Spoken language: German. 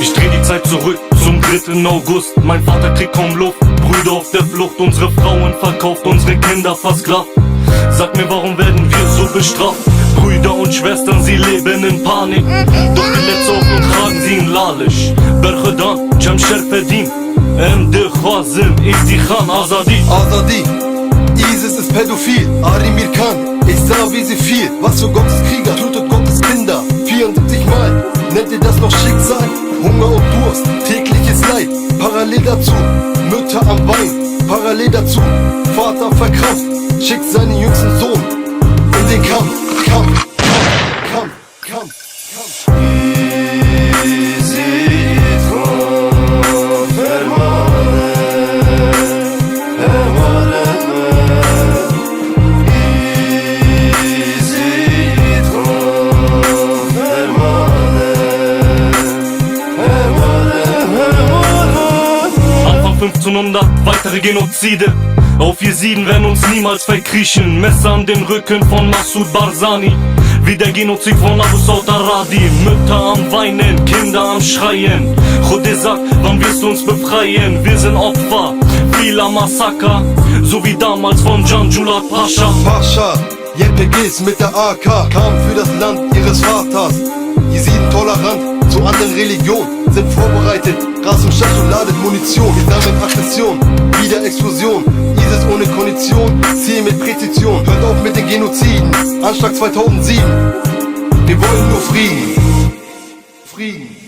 Ich dreh die Zeit zurück zum 3. August. Mein Vater kriegt kaum Luft, Brüder auf der Flucht, unsere Frauen verkauft, unsere Kinder versklavt. Sag mir, warum werden wir so bestraft? Brüder und Schwestern, sie leben in Panik. Doch die letzte Hoffnung tragen sie in Lalisch. Berchedan, Jamsher verdient. MD Khazim, Ezidxan, Azadi. Azadi, ISIS ist pädophil. Arimir Khan, ich sah wie sie fiel. Was für Gottes Krieger, tötet Gottes Kinder 74 Mal, nennt ihr das noch Schicksal? Hunger und Durst, tägliches Leid. Parallel dazu, Mütter am Wein. Parallel dazu, Vater verkrampft, schickt seinen jüngsten Sohn in den Kampf. Kampf. Anfang 1500, weitere Genozide. Auf Jesiden werden uns niemals verkriechen. Messer an den Rücken von Massoud Barzani. Wie der Genozid von Abu Saud Aradi. Mütter am Weinen, Kinder am Schreien. Khode sagt, wann wirst du uns befreien? Wir sind Opfer vieler Massaker, so wie damals von Janjulat Pascha. Pascha, JPGs mit der AK kamen für das Land ihres Vaters. Jesiden tolerant zu anderen Religionen, sind vorbereitet, Gras im Schacht und ladet Munition. Gesammelt Aggression, wieder Explosion. ISIS ohne Kondition, Ziel mit Präzision. Hört auf mit den Genoziden, Anschlag 2007. Wir wollen nur Frieden. Frieden.